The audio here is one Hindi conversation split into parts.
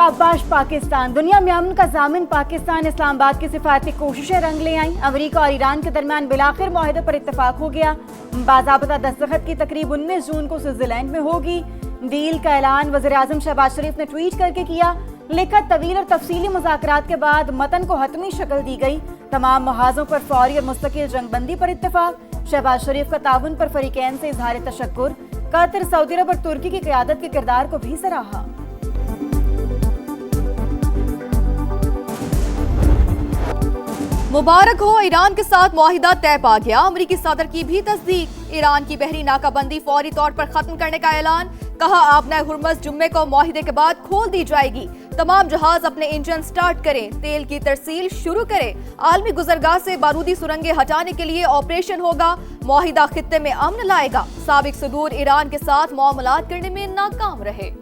शाबाश पाकिस्तान। दुनिया में अमन का जामिन पाकिस्तान इस्लामाबाद की सिफारती कोशिशें रंग ले आई। अमेरिका और ईरान के दरमियान बिलाखिर मुआहदे पर इत्तफाक हो गया। बाज़ाबता दस्तखत की तकरीब 19 जून को स्विट्जरलैंड में होगी। डील का ऐलान वज़ीर-ए-आज़म शहबाज शरीफ ने ट्वीट करके किया। लिखा, तवील और तफसीली मुज़ाकरात के बाद मतन को हतमी शक्ल दी गई। तमाम महाजों पर फौरी और मुस्तकिल जंगबंदी पर इत्तफाक। शहबाज शरीफ का ताउन पर फरीकैन से इजहार तशक्कुर। कतर, सऊदी अरब और तुर्की की क़यादत के किरदार को भी सराहा। मुबारक हो, ईरान के साथ मुआहिदा तय पा गया। अमरीकी सदर की भी तस्दीक। ईरान की बहरी नाकाबंदी फौरी तौर पर खत्म करने का ऐलान। कहा, आबना हुर्मुज़ जुम्मे को मुआहिदे के बाद खोल दी जाएगी। तमाम जहाज अपने इंजन स्टार्ट करें। तेल की तरसील शुरू करें। आलमी गुजरगाह से बारूदी सुरंगें हटाने के लिए ऑपरेशन होगा। मुआहिदा खित्ते में अमन लाएगा। साबिक सदूर ईरान के साथ मामलात करने में नाकाम रहे।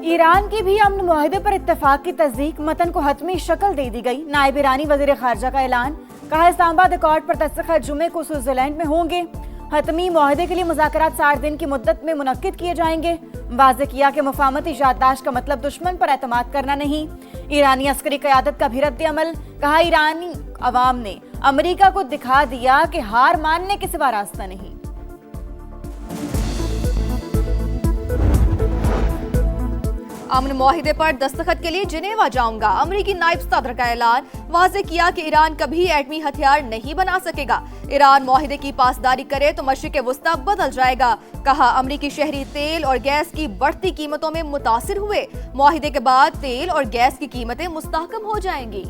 ईरान की भी अमन मुआहिदे पर इत्तफाक की तस्दीक। मतन को हतमी शक्ल दे दी गई। नायब ईरानी वजीर खारजा का ऐलान। कहा, इस्लामाबाद अकॉर्ड पर दस्तखत जुमे को स्विट्जरलैंड में होंगे। हतमी मुआहिदे के लिए मुज़ाकरात 60 दिन की मुद्दत में मुनक्किद किए जाएंगे। वाज़े किया कि मुफाहमती याददाश्त का मतलब दुश्मन पर एतमाद करना नहीं। ईरानी अस्करी क़यादत का भी रद्द अमल। कहा, ईरानी अवाम ने अमरीका को दिखा दिया कि हार मानने के सिवा रास्ता नहीं। अमन मुआहिदे पर दस्तखत के लिए जिनेवा जाऊंगा। अमरीकी नायब सदर का ऐलान। वाज़े किया कि ईरान कभी एटमी हथियार नहीं बना सकेगा। ईरान मुआहिदे की पासदारी करे तो मशरिक़ वुस्ता बदल जाएगा। कहा, अमरीकी शहरी तेल और गैस की बढ़ती कीमतों में मुतासिर हुए। मुआहिदे के बाद तेल और गैस की कीमतें मुस्तहकम हो जाएंगी।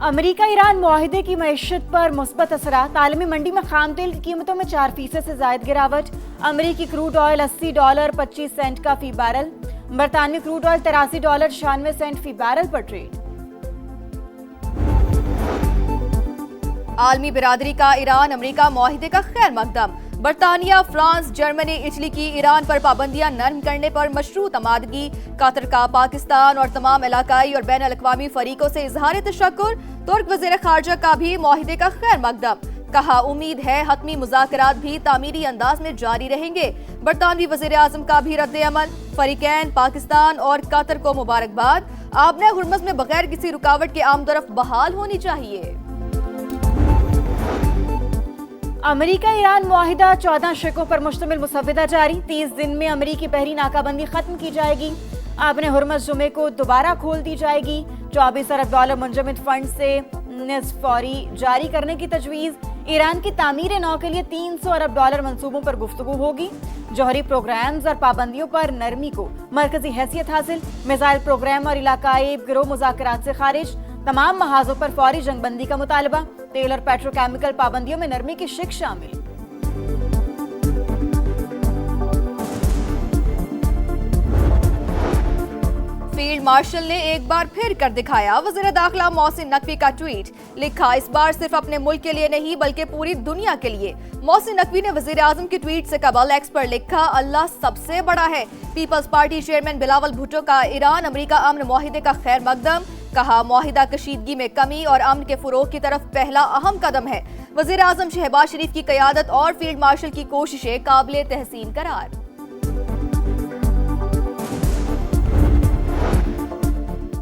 अमरीका ईरान मुआहिदे की मईशत पर मुस्बत असरात। आलमी मंडी में खाम तेल की कीमतों में 4% से जायद गिरावट। अमरीकी क्रूड ऑयल $80.25 का फी बैरल। बरतानवी क्रूड ऑयल $83.96 फी बैरल पर ट्रेड। आलमी बिरादरी का ईरान अमरीका मुआहिदे का खैर मकदम। बरतानिया, फ्रांस, जर्मनी, इटली की ईरान पर पाबंदियां नरम करने पर मशरूत आमादगी। कतर का पाकिस्तान और तमाम इलाकाई और बैन अल-अक़वामी फरीकों से इजहार तशक्कुर। तुर्क वज़ीर खारजा का भी मुआहिदे का खैर मकदम। कहा, उम्मीद है हतमी मुज़ाकरात भी तामीरी अंदाज में जारी रहेंगे। बरतानवी वज़ीर-ए-आज़म का भी रद्द अमल। फरीकैन, पाकिस्तान और कतर को मुबारकबाद। आबना हुर्मुज़ में बगैर किसी रुकावट के आमदरफ्त बहाल होनी चाहिए। अमरीका ईरान मुआहिदा 14 शिकों पर मुश्तमिल मुसव्वदा जारी। 30 दिन में अमरीकी बहरी नाकाबंदी खत्म की जाएगी। आबने हुर्मुज़ जुमे को दोबारा खोल दी जाएगी। $24 अरब मुंजमद फंड से निस्फ फौरी जारी करने की तजवीज़। ईरान की तामीर नौ के लिए $300 अरब मंसूबों पर गुफ्तगू होगी। जौहरी प्रोग्राम्स और पाबंदियों पर नरमी को मरकजी हैसियत हासिल। मिसाइल प्रोग्राम और इलाकाई गिरोह मुज़ाकरात से खारिज। तमाम महाजों पर फौरी जंगबंदी का मुतालबा। तेल और पेट्रोकेमिकल पाबंदियों में नरमी की शिक शामिल। फील्ड मार्शल ने एक बार फिर कर दिखाया। वज़ीर दाखिला मोहसिन नकवी का ट्वीट। लिखा, इस बार सिर्फ अपने मुल्क के लिए नहीं बल्कि पूरी दुनिया के लिए। मोहसिन नकवी ने वज़ीर आज़म की ट्वीट से कबल एक्स पर लिखा, अल्लाह सबसे बड़ा है। Peoples party chairman Bilawal Bhutto का ईरान अमरीका अमन मुआहिदे का खैर मकदम। कहा, मुआहिदा कशीदगी में कमी और अमन के फरोग की तरफ पहला अहम कदम है। वज़ीर आज़म शहबाज शरीफ की क़यादत और फील्ड मार्शल की कोशिशें काबिले तहसीन करार।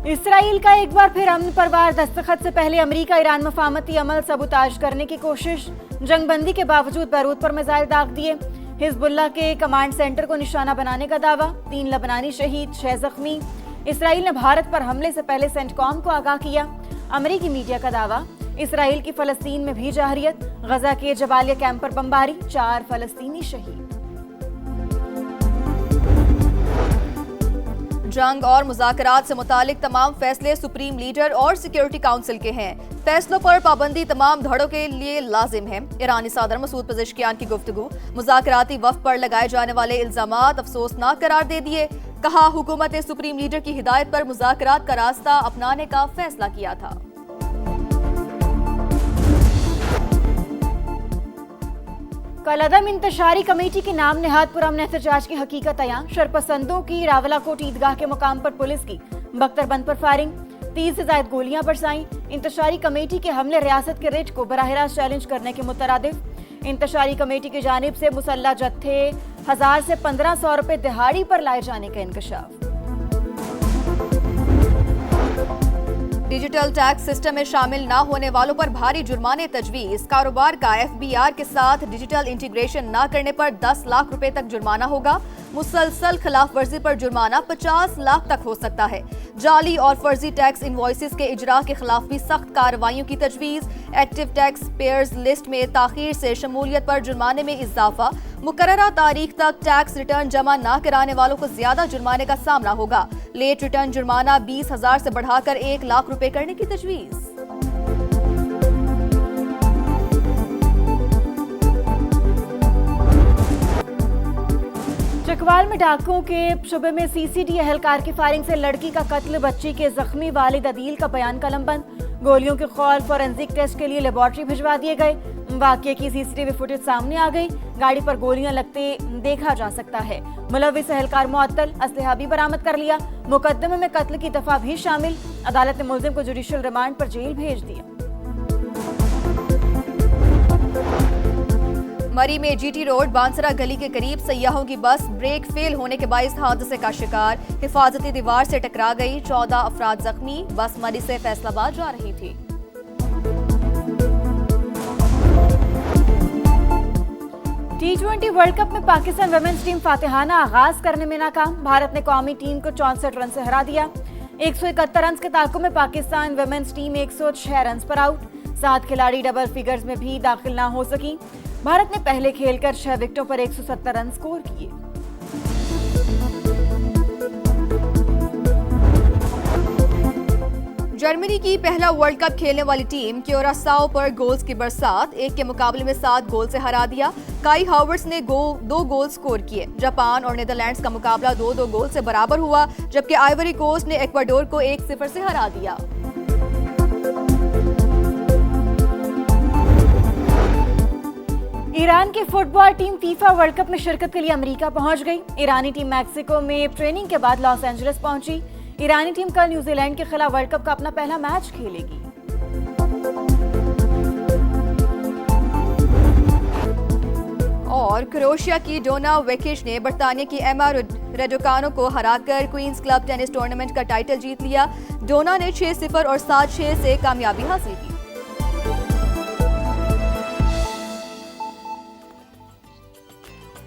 इसराइल का एक बार फिर अमन परवार दस्तखत से पहले अमरीका ईरान मुफाहमती अमल सबूताज करने की कोशिश। जंगबंदी के बावजूद बैरूत पर मिसाइल दाग दिए। हिजबुल्लाह के कमांड सेंटर को निशाना बनाने का दावा। 3 लबनानी शहीद, 6 जख्मी। इसराइल ने भारत पर हमले से पहले सेंटकॉम को आगाह किया। अमरीकी मीडिया का दावा। इसराइल की फलस्तीन में भी जाहरियत। गजा के जबालिया कैंप पर बमबारी, 4 फलस्तीनी शहीद। जंग और मुज़ाकरात से मुतालिक तमाम फैसले सुप्रीम लीडर और सिक्योरिटी काउंसिल के हैं। फैसलों पर पाबंदी तमाम धड़ों के लिए लाजिम है। ईरानी सदर मसूद पज़ेश्कियान की गुफ्तगू। मुज़ाकराती वफ़द पर लगाए जाने वाले इल्जामात अफसोसनाक करार दे दिए। कहा, हुकूमत ने सुप्रीम लीडर की हिदायत पर मुज़ाकरात का रास्ता अपनाने का फैसला किया था। कलअदम इंतशारी कमेटी के नाम नेहाद पुरअमन एहतजाज की हकीकत अयां। शरपसंदों की रावलाकोट ईदगाह के मुकाम पर पुलिस की बख्तरबंद पर फायरिंग। 30 से ज्यादा गोलियां बरसाईं। इंतशारी कमेटी के हमले रियासत के रिट को बराह रास्त चैलेंज करने के मुतरादिफ। इंतशारी कमेटी की जानिब से मुसल्ला जत्थे 1000 से 1500 रुपए दिहाड़ी पर लाए जाने का इंकशाफ। डिजिटल टैक्स सिस्टम में शामिल ना होने वालों पर भारी जुर्माने तजवीज। कारोबार का FBR के साथ डिजिटल इंटीग्रेशन ना करने पर 10 लाख रुपए तक जुर्माना होगा। मुसलसल खिलाफ वर्जी पर जुर्माना 50 लाख तक हो सकता है। जाली और फर्जी टैक्स इनवॉइसेस के इजरा के खिलाफ भी सख्त कार्रवाइयों की तजवीज। एक्टिव टैक्स पेयर्स लिस्ट में ताखीर से शमूलियत पर जुर्माने में इजाफा। मुकर्ररा तारीख तक टैक्स रिटर्न जमा न कराने वालों को ज्यादा जुर्माने का सामना होगा। लेट रिटर्न जुर्माना 20,000 से बढ़ाकर 1 लाख रुपए करने की तजवीज। चकवाल में डाकुओं के शुबे में CCD एहलकार की फायरिंग से लड़की का कत्ल, बच्ची के जख्मी वालिद अदील का बयान कलमबंद। गोलियों के खौल फॉरेंसिक टेस्ट के लिए लेबोरेटरी भिजवा दिए गए। वाकये की CCTV फुटेज सामने आ गई। गाड़ी पर गोलियां लगते देखा जा सकता है। मुलविस एहलकार मुअत्तल, असलहा भी बरामद कर लिया। मुकदमे में कत्ल की दफा भी शामिल। अदालत ने मुलजिम को जुडिशियल रिमांड पर जेल भेज दिया। मरी में GT रोड बांसरा गली के करीब सयाहों की बस ब्रेक फेल होने के बाइस हादसे का शिकार। हिफाजती दीवार से टकरा गई, 14 अफराद जख्मी। बस मरी से फैसलाबाद जा रही थी। T20 वर्ल्ड कप में पाकिस्तान वुमेन्स टीम फातिहाना आगाज करने में नाकाम। भारत ने कौमी टीम को 64 रन से हरा दिया। 171 रन के ताक़ुब में पाकिस्तान वुमेन्स टीम 106 रन पर आउट। 7 खिलाड़ी डबल फिगर्स में भी दाखिल ना हो सकी। भारत ने पहले खेलकर 6 विकेटों पर 170 रन स्कोर किए। जर्मनी की पहला वर्ल्ड कप खेलने वाली टीम क्यूरासाओ पर गोल्स की बरसात। 1 के मुकाबले में 7 गोल से हरा दिया। काई हावर्ट्स ने 2 गोल स्कोर किए। जापान और नीदरलैंड्स का मुकाबला 2-2 गोल से बराबर हुआ, जबकि आइवरी कोस्ट ने इक्वाडोर को 1-0 से हरा दिया। ईरान की football team FIFA world cup में शिरकत के लिए अमेरिका पहुंच गई। ईरानी टीम मैक्सिको में ट्रेनिंग के बाद लॉस एंजलिस पहुंची। ईरानी टीम कल न्यूजीलैंड के खिलाफ वर्ल्ड कप का अपना पहला मैच खेलेगी। और क्रोएशिया की डोना वेकिच ने बर्तानिया की एमा रेडोकानो को हराकर क्वींस क्लब टेनिस टूर्नामेंट का टाइटल जीत लिया। डोना ने 6-0 और 7-6 से कामयाबी हासिल की।